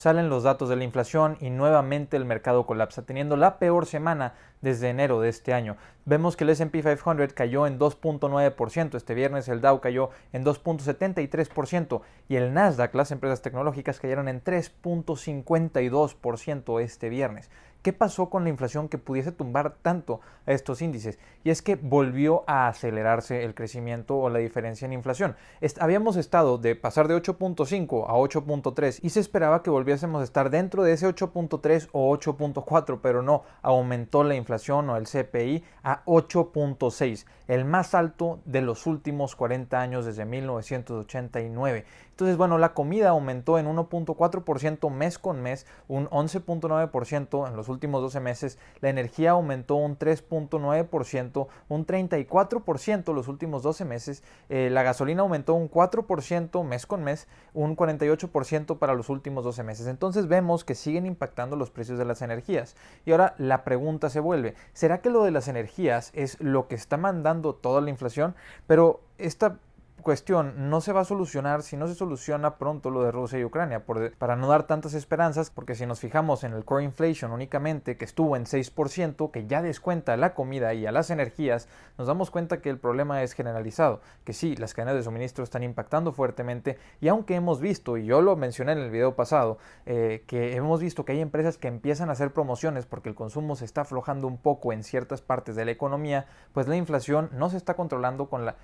Salen los datos de la inflación y nuevamente el mercado colapsa, teniendo la peor semana desde enero de este año. Vemos que el S&P 500 cayó en 2.9%, este viernes el Dow cayó en 2.73% y el Nasdaq, las empresas tecnológicas, cayeron en 3.52% este viernes. ¿Qué pasó con la inflación que pudiese tumbar tanto a estos índices? Y es que volvió a acelerarse el crecimiento o la diferencia en inflación. Habíamos estado de pasar de 8.5 a 8.3 y se esperaba que volviésemos a estar dentro de ese 8.3 o 8.4, pero no, aumentó la inflación o el CPI a 8.6, el más alto de los últimos 40 años desde 1989. Entonces, bueno, la comida aumentó en 1.4% mes con mes, un 11.9% en los últimos 12 meses, la energía aumentó un 3.9%, un 34% los últimos 12 meses, la gasolina aumentó un 4% mes con mes, un 48% para los últimos 12 meses. Entonces vemos que siguen impactando los precios de las energías. Y ahora la pregunta se vuelve, ¿será que lo de las energías es lo que está mandando toda la inflación? Pero esta cuestión no se va a solucionar si no se soluciona pronto lo de Rusia y Ucrania, para no dar tantas esperanzas, porque si nos fijamos en el core inflation únicamente, que estuvo en 6%, que ya descuenta la comida y a las energías, nos damos cuenta que el problema es generalizado, que sí, las cadenas de suministro están impactando fuertemente, y aunque hemos visto, y yo lo mencioné en el video pasado, que hemos visto que hay empresas que empiezan a hacer promociones porque el consumo se está aflojando un poco en ciertas partes de la economía, pues la inflación no se está controlando con la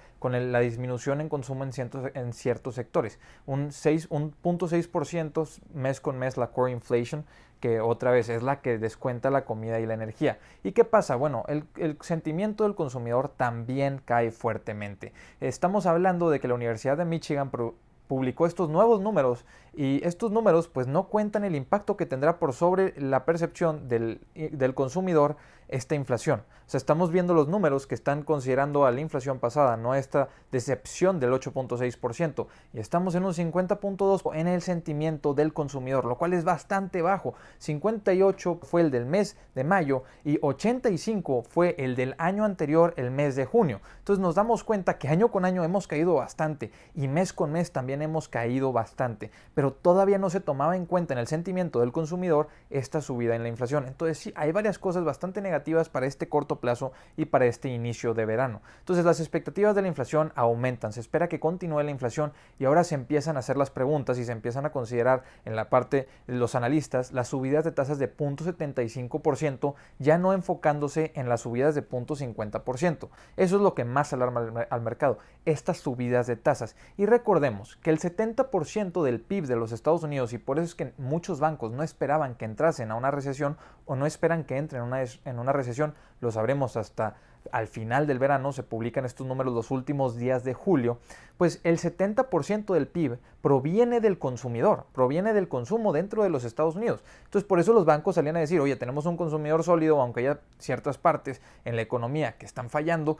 disminución en consumo en ciertos sectores. Un 0.6% mes con mes la core inflation, que otra vez es la que descuenta la comida y la energía. ¿Y qué pasa? Bueno, el sentimiento del consumidor también cae fuertemente. Estamos hablando de que la Universidad de Michigan publicó estos nuevos números y estos números pues no cuentan el impacto que tendrá por sobre la percepción del consumidor esta inflación. O sea, estamos viendo los números que están considerando a la inflación pasada, no esta decepción del 8.6%, y estamos en un 50.2% en el sentimiento del consumidor, lo cual es bastante bajo. 58 fue el del mes de mayo y 85 fue el del año anterior, el mes de junio. Entonces nos damos cuenta que año con año hemos caído bastante y mes con mes también hemos caído bastante, pero todavía no se tomaba en cuenta en el sentimiento del consumidor esta subida en la inflación. Entonces sí, hay varias cosas bastante negativas para este corto plazo y para este inicio de verano. Entonces las expectativas de la inflación aumentan, se espera que continúe la inflación y ahora se empiezan a hacer las preguntas y se empiezan a considerar en la parte de los analistas las subidas de tasas de 0.75%, ya no enfocándose en las subidas de 0.50%. Eso es lo que más alarma al mercado, estas subidas de tasas. Y recordemos que el 70% del PIB de los Estados Unidos, y por eso es que muchos bancos no esperaban que entrasen a una recesión o no esperan que entren en una recesión, lo sabremos hasta al final del verano, se publican estos números los últimos días de julio, pues el 70% del PIB proviene del consumidor, proviene del consumo dentro de los Estados Unidos. Entonces por eso los bancos salían a decir, oye, tenemos un consumidor sólido, aunque haya ciertas partes en la economía que están fallando,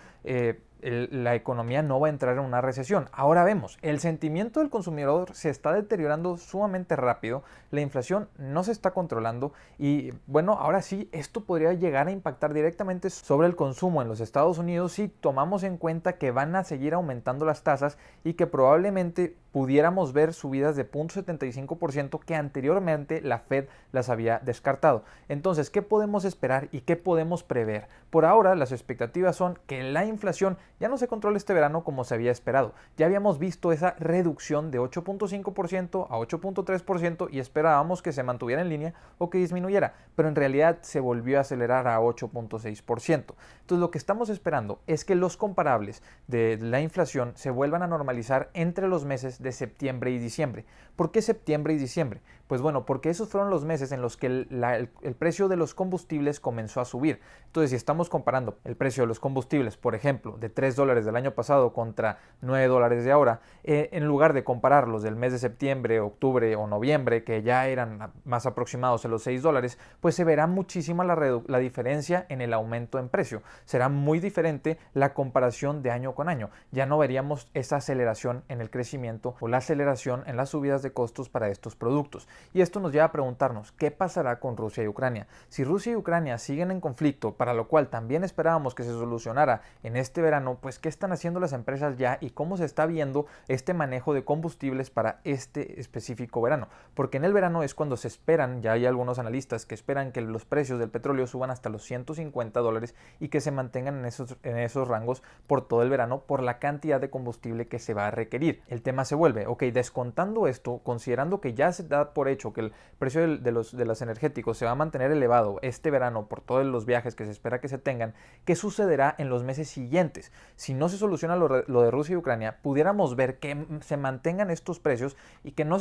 la economía no va a entrar en una recesión. Ahora vemos, el sentimiento del consumidor se está deteriorando sumamente rápido, la inflación no se está controlando y bueno, ahora sí, esto podría llegar a impactar directamente sobre el consumo en los Estados Unidos si tomamos en cuenta que van a seguir aumentando las tasas y que probablemente pudiéramos ver subidas de 0.75% que anteriormente la Fed las había descartado. Entonces, ¿qué podemos esperar y qué podemos prever? Por ahora, las expectativas son que la inflación ya no se controle este verano como se había esperado. Ya habíamos visto esa reducción de 8.5% a 8.3% y esperábamos que se mantuviera en línea o que disminuyera, pero en realidad se volvió a acelerar a 8.6%. Entonces, lo que estamos esperando es que los comparables de la inflación se vuelvan a normalizar entre los meses de septiembre y diciembre. ¿Por qué septiembre y diciembre? Pues bueno, porque esos fueron los meses en los que el precio de los combustibles comenzó a subir. Entonces, si estamos comparando el precio de los combustibles, por ejemplo, de $3 del año pasado contra $9 de ahora, en lugar de compararlos del mes de septiembre, octubre o noviembre, que ya eran más aproximados a los $6, pues se verá muchísima la diferencia en el aumento en precio. Será muy diferente la comparación de año con año. Ya no veríamos esa aceleración en el crecimiento o la aceleración en las subidas de costos para estos productos. Y esto nos lleva a preguntarnos, ¿qué pasará con Rusia y Ucrania? Si Rusia y Ucrania siguen en conflicto, para lo cual también esperábamos que se solucionara en este verano, pues ¿qué están haciendo las empresas ya y cómo se está viendo este manejo de combustibles para este específico verano? Porque en el verano es cuando se esperan, ya hay algunos analistas que esperan que los precios del petróleo suban hasta los $150 y que se mantengan en esos rangos por todo el verano por la cantidad de combustible que se va a requerir. El tema se vuelve, ok, descontando esto, considerando que ya se da por hecho que el precio de los energéticos se va a mantener elevado este verano por todos los viajes que se espera que se tengan, ¿qué sucederá en los meses siguientes? Si no se soluciona lo de Rusia y Ucrania, pudiéramos ver que se mantengan estos precios y que no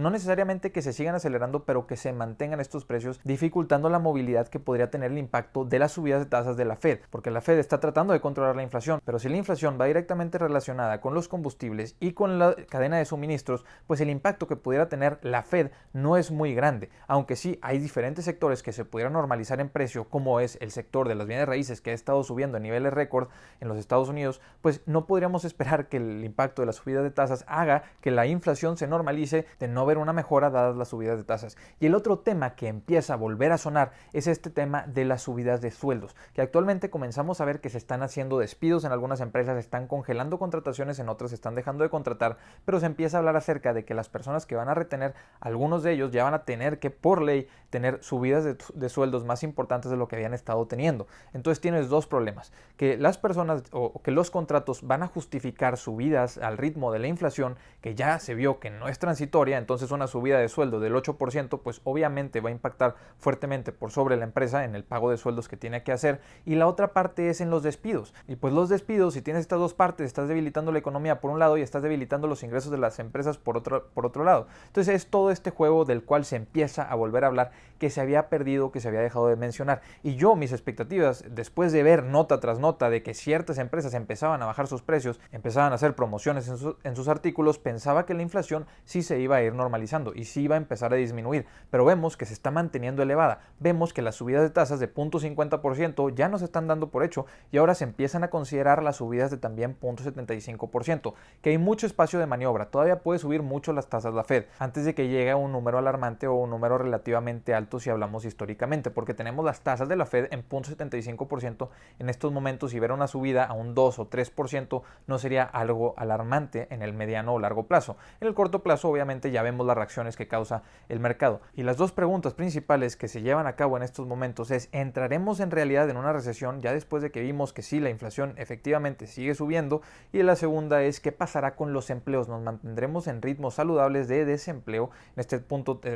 necesariamente que se sigan acelerando, pero que se mantengan estos precios, dificultando la movilidad que podría tener el impacto de las subidas de tasas de la Fed, porque la Fed está tratando de controlar la inflación, pero si la inflación va directamente relacionada con los combustibles y con la cadena de suministros, pues el impacto que pudiera tener la Fed no es muy grande, aunque sí hay diferentes sectores que se pudieran normalizar en precio, como es el sector de las bienes raíces que ha estado subiendo en niveles récord en los Estados Unidos, pues no podríamos esperar que el impacto de las subidas de tasas haga que la inflación se normalice de no ver una mejora dadas las subidas de tasas. Y el otro tema que empieza a volver a sonar es este tema de las subidas de sueldos, que actualmente comenzamos a ver que se están haciendo despidos en algunas empresas, están congelando contrataciones en otras, están dejando de contratar, pero se empieza a hablar acerca de que las personas que van a retener, algunos de ellos ya van a tener que por ley tener subidas de sueldos más importantes de lo que habían estado teniendo. Entonces tienes dos problemas, que las personas o que los contratos van a justificar subidas al ritmo de la inflación, que ya se vio que no es transitoria, entonces una subida de sueldo del 8% pues obviamente va a impactar fuertemente por sobre la empresa en el pago de sueldos que tiene que hacer, y la otra parte es en los despidos. Y pues los despidos, si tienes estas dos partes, estás debilitando la economía por un lado y estás debilitando los ingresos de las empresas por otro lado. Entonces es todo este juego del cual se empieza a volver a hablar, que se había perdido, que se había dejado de mencionar. Y yo, mis expectativas, después de ver nota tras nota de que ciertas empresas empezaban a bajar sus precios, empezaban a hacer promociones en sus artículos, pensaba que la inflación sí se iba a ir normalizando y sí iba a empezar a disminuir, pero vemos que se está manteniendo elevada, vemos que las subidas de tasas de 0.50% ya no se están dando por hecho y ahora se empiezan a considerar las subidas de también 0.75%, que hay mucho espacio de maniobra, todavía puede subir mucho las tasas la Fed, antes de que llegue a un número alarmante o un número relativamente alto si hablamos históricamente, porque tenemos las tasas de la Fed en 0.75% en estos momentos y ver una subida a un 2 o 3% no sería algo alarmante en el mediano o largo plazo. En el corto plazo obviamente ya vemos las reacciones que causa el mercado. Y las dos preguntas principales que se llevan a cabo en estos momentos es: ¿entraremos en realidad en una recesión ya después de que vimos que sí, la inflación efectivamente sigue subiendo? Y la segunda es: ¿qué pasará con los empleos? ¿Nos mantendremos en ritmos saludables de desempleo en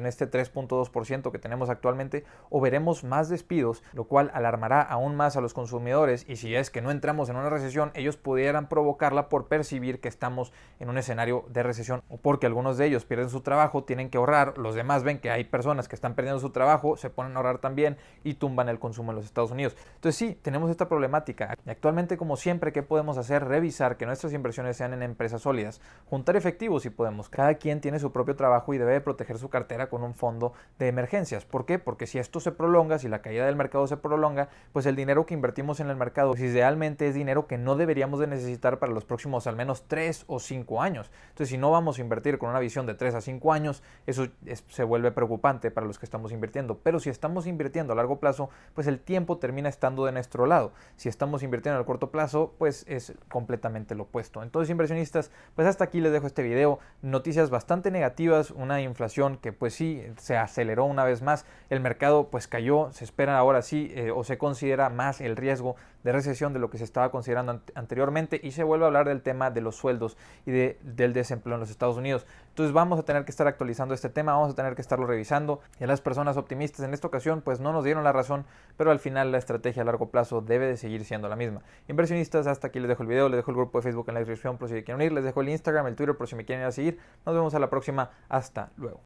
este 3.2% que tenemos actualmente, o veremos más despidos, lo cual alarmará aún más a los consumidores? Y si es que no entramos en una recesión, ellos pudieran provocarla por percibir que estamos en un escenario de recesión, o porque algunos de ellos pierden su trabajo, tienen que ahorrar, los demás ven que hay personas que están perdiendo su trabajo, se ponen a ahorrar también y tumban el consumo en los Estados Unidos. Entonces sí, tenemos esta problemática. Y actualmente, como siempre, ¿qué podemos hacer? Revisar que nuestras inversiones sean en empresas sólidas, juntar efectivos si podemos. Cada quien tiene su propio trabajo y debe de proteger su cartera con un fondo de emergencias. ¿Por qué? Porque si esto se prolonga, si la caída del mercado se prolonga, pues el dinero que invertimos en el mercado, pues idealmente es dinero que no deberíamos de necesitar para los próximos al menos 3 o 5 años. Entonces, si no vamos a invertir con una visión de 3 a 5 años, eso se vuelve preocupante para los que estamos invirtiendo. Pero si estamos invirtiendo a largo plazo, pues el tiempo termina estando de nuestro lado. Si estamos invirtiendo a corto plazo, pues es completamente lo opuesto. Entonces, inversionistas, pues hasta aquí les dejo este video. Noticias bastante negativas, una inflación que pues sí se aceleró una vez más, el mercado pues cayó, se espera ahora sí o se considera más el riesgo de recesión de lo que se estaba considerando anteriormente, y se vuelve a hablar del tema de los sueldos y del desempleo en los Estados Unidos. Entonces vamos a tener que estar actualizando este tema, vamos a tener que estarlo revisando, y a las personas optimistas en esta ocasión pues no nos dieron la razón, pero al final la estrategia a largo plazo debe de seguir siendo la misma. Inversionistas, hasta aquí les dejo el video, les dejo el grupo de Facebook en la descripción por si quieren unir, les dejo el Instagram, el Twitter por si me quieren ir a seguir. Nos vemos a la próxima, hasta luego.